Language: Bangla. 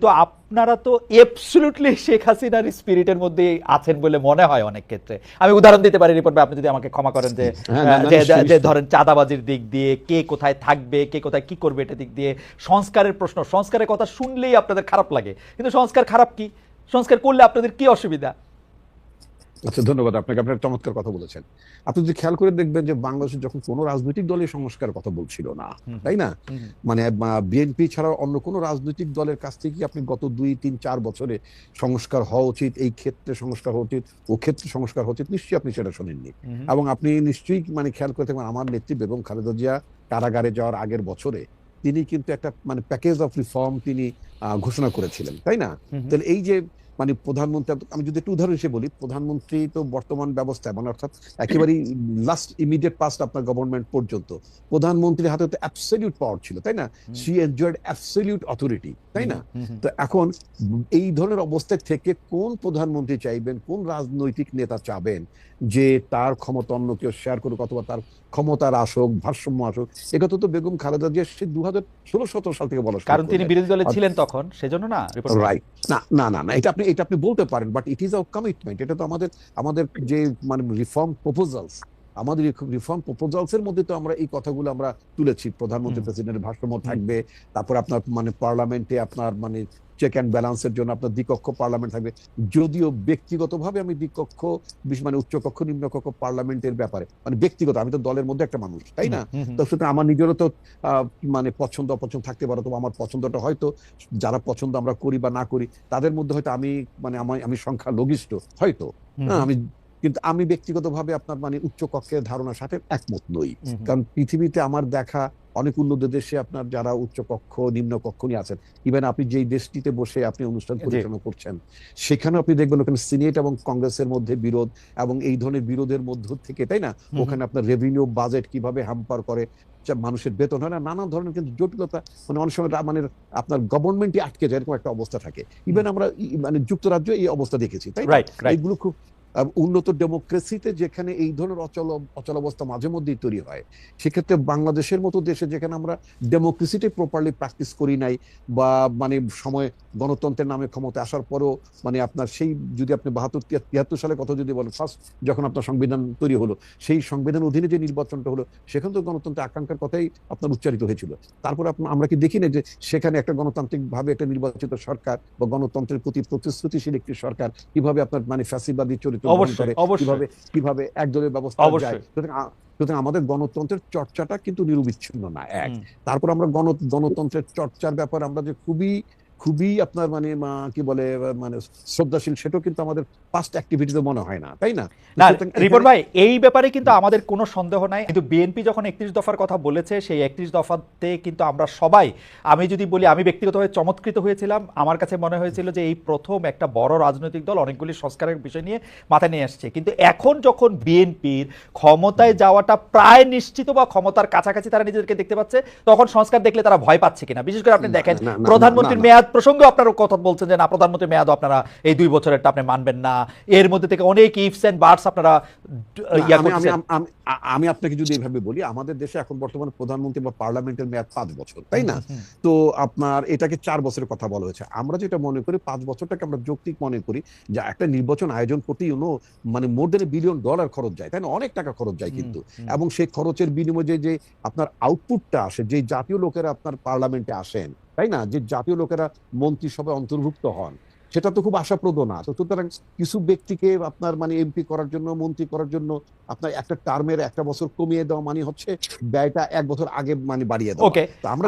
তো আপনারা তো অ্যাবসলিউটলি শেখ হাসিনার স্পিরিটের মধ্যে আছেন বলে মনে হয় অনেক ক্ষেত্রে। আমি উদাহরণ দিতে পারি রিপোর্ট ভাই, আপনি যদি আমাকে ক্ষমা করেন, যে ধরেন চাঁদাবাজির দিক দিয়ে কে কোথায় থাকবে, কে কোথায় কি করবে, এটা দিক দিয়ে সংস্কারের প্রশ্ন, সংস্কারের কথা শুনলেই আপনাদের খারাপ লাগে, কিন্তু সংস্কার খারাপ কি? সংস্কার করলে আপনাদের কি অসুবিধা? আচ্ছা, ধন্যবাদ আপনাকে। আপনার চমৎকার কথা বলেছেন। আপনি যদি খেয়াল করে দেখবেন যে বাংলাদেশে যখন কোনো রাজনৈতিক দলের সংস্কার কথা বলছিল না, তাই না? মানে বিএনপি ছাড়া অন্য কোনো রাজনৈতিক দলের কাছ থেকে আপনি গত 2, 3, 4 বছরে সংস্কার হওয়া উচিত, এই ক্ষেত্রে সংস্কার হওয়া উচিত, ও ক্ষেত্রে সংস্কার হওয়া উচিত, নিশ্চয়ই আপনি সেটা শোনেননি। এবং আপনি নিশ্চয়ই খেয়াল করে থাকবেন, আমার নেত্রী বেগম খালেদা জিয়া কারাগারে যাওয়ার আগের বছরে তিনি কিন্তু একটা প্যাকেজ অফ রিফর্ম তিনি ঘোষণা করেছিলেন, তাই না? তাহলে এই যে প্রধানমন্ত্রী, আমি যদি একটু উদাহরণ হিসেবে বলি, প্রধানমন্ত্রী তো বর্তমান ব্যবস্থায় অর্থাৎ একেবারেই লাস্ট ইমিডিয়েট পাস্ট আপনার গভর্নমেন্ট পর্যন্ত প্রধানমন্ত্রীর হাতে তো অ্যাবসলিউট পাওয়ার ছিল, তাই না? শি এনজয়েড অ্যাবসলিউট অথরিটি, তাই না? তো এখন এই ধরনের অবস্থায় থেকে কোন প্রধানমন্ত্রী চাইবেন, কোন রাজনৈতিক নেতা চাবেন যে তার ক্ষমতা অন্য কেউ শেয়ার করুক অথবা তার ক্ষমতার আসুক, ভারসাম্য আসুক? এটা তো বেগম খালেদা জিয়া সে 2016-17 সাল থেকে বলা, কারণ তিনি বিরোধী দলে ছিলেন তখন, সেজন্য না। রাইট, না না না না, এটা আপনি বলতে পারেন, but it is our commitment. এটা তো আমাদের যে রিফর্ম প্রপোজালস, আমাদের রিফর্ম প্রপোজালস এর মধ্যে তো আমরা এই কথাগুলো আমরা তুলেছি। প্রধানমন্ত্রী প্রেসিডেন্টের ভারসাম্য থাকবে, তারপর আপনার পার্লামেন্টে আপনার চেক অ্যান্ড ব্যালেন্সের জন্য আপনার দ্বিকক্ষ পার্লামেন্ট থাকবে। যদিও ব্যক্তিগতভাবে আমি দ্বিকক্ষ উচ্চকক্ষ নিম্নকক্ষ পার্লামেন্টের ব্যাপারে ব্যক্তিগত, আমি তো দলের মধ্যে একটা মানুষ, তাই না? তো সুতরাং আমার নিজেরও তো পছন্দ অপছন্দ থাকতে পারে। তো আমার পছন্দটা হয়তো যারা পছন্দ আমরা করি বা না করি তাদের মধ্যে হয়তো আমি আমি সংখ্যালঘিষ্ঠ হয়তো, হ্যাঁ, কিন্তু আমি ব্যক্তিগতভাবে আপনার উচ্চ কক্ষের ধারণার সাথে একমত নই। কারণ পৃথিবীতে আমার দেখা অনেক উন্নত দেশে আপনার যারা উচ্চ কক্ষ নিম্ন কক্ষ নিয়ে আছেন, ইভেন আপনি যেই দেশটিতে বসে আপনি অনুষ্ঠান পরিচালনা করছেন সেখানে আপনি দেখবেন ওখানে সিনেট এবং কংগ্রেসের মধ্যে বিরোধ, এবং এই ধরনের বিরোধের মধ্য থেকে, তাই না, ওখানে আপনার রেভিনিউ বাজেট কিভাবে হ্যাম্পার করে, মানুষের বেতন হয় না, নানা ধরনের কিন্তু জটিলতা, অনেক সময় আপনার গভর্নমেন্টই আটকে যায়, এরকম একটা অবস্থা থাকে। ইভেন আমরা যুক্তরাজ্য এই অবস্থা দেখেছি, তাই না? এইগুলো খুব উন্নত ডেমোক্রেসিতে যেখানে এই ধরনের অচলাবস্থা মাঝে মধ্যেই তৈরি হয়, সেক্ষেত্রে বাংলাদেশের মতো দেশে যেখানে আমরা ডেমোক্রেসিটি প্রপারলি প্র্যাকটিস করি নাই, বা সময় গণতন্ত্রের নামে ক্ষমতা আসার পরেও আপনার সেই, যদি আপনি 72-73 সালের কথা যদি বলেন, ফার্স্ট যখন আপনার সংবিধান তৈরি হলো, সেই সংবিধান অধীনে যে নির্বাচনটা হলো সেখানে তো গণতন্ত্রের আকাঙ্ক্ষার কথাই আপনার উচ্চারিত হয়েছিল। তারপর আমরা কি দেখি না যে সেখানে একটা গণতান্ত্রিক ভাবে একটা নির্বাচিত সরকার বা গণতন্ত্রের প্রতি প্রতিশ্রুতিশীল একটি সরকার কিভাবে আপনার ফ্যাসিবাদী চরিত্র কিভাবে একদলীয় ব্যবস্থা যায়। সুতরাং আমাদের গণতন্ত্রের চর্চাটা কিন্তু নিরবিচ্ছিন্ন না। তারপর আমরা গণতন্ত্রের চর্চার ব্যাপারে আমরা যে খুবই খুবই আপনার কি বলে শ্রদ্ধাশীল, সেটাও কিন্তু আমাদের পাস্ট অ্যাক্টিভিটিতে মনে হয় না, তাই না? রিপোর্ট ভাই, এই ব্যাপারে কিন্তু আমাদের কোনো সন্দেহ নাই। কিন্তু বিএনপি যখন 31 দফার কথা বলেছে, সেই 31 দফাতে কিন্তু আমরা সবাই, আমি যদি বলি আমি ব্যক্তিগতভাবে চমৎকৃত হয়েছিলাম। আমার কাছে মনে হয়েছিল যে এই প্রথম একটা বড় রাজনৈতিক দল অনেকগুলি সংস্কারের বিষয় নিয়ে মাথায় নিয়ে আসছে। কিন্তু এখন যখন বিএনপির ক্ষমতায় যাওয়াটা প্রায় নিশ্চিত বা ক্ষমতার কাছাকাছি তারা নিজেদেরকে দেখতে পাচ্ছে, তখন সংস্কার দেখলে তারা ভয় পাচ্ছে কিনা? বিশেষ করে আপনি দেখেন প্রধানমন্ত্রীর মেয়াদ প্রসঙ্গে আপনারা কথা বলছেন যে না, প্রধানমন্ত্রীর মেয়াদও আপনারা এই 2 বছরেরটা আপনি মানবেন না। এর মধ্যে থেকে অনেক ইফস এন্ড বাটস আপনারা আমি আপনাকে যদি এইভাবে বলি, আমাদের দেশে এখন বর্তমানে প্রধানমন্ত্রী বা পার্লামেন্টের মেয়াদ 5 বছর, তাই না? তো আপনার এটাকে 4 বছরের কথা বলা হয়েছে। আমরা যেটা মনে করি 5 বছরটাকে আমরা যৌক্তিক মনে করি, যে একটা নির্বাচন আয়োজন করতে মোর দেন $1 বিলিয়ন খরচ যায়, তাই না? অনেক টাকা খরচ যায় কিন্তু, এবং সেই খরচের বিনিময়ে যে আপনার আউটপুটটা আসে, যে জাতীয় লোকেরা আপনার পার্লামেন্টে আসেন, তাই না, যে জাতীয় লোকেরা মন্ত্রিসভায় অন্তর্ভুক্ত হন, সেটা তো খুব আশাপ্রদ না। তো সুতরাং কিছু ব্যক্তিকে আপনার এমপি করার জন্য, মন্ত্রী করার জন্য আপনার একটা টার্মের 1 বছর কমিয়ে দেওয়া হচ্ছে ব্যয়টা 1 বছর আগে বাড়িয়ে দেওয়া। তো আমরা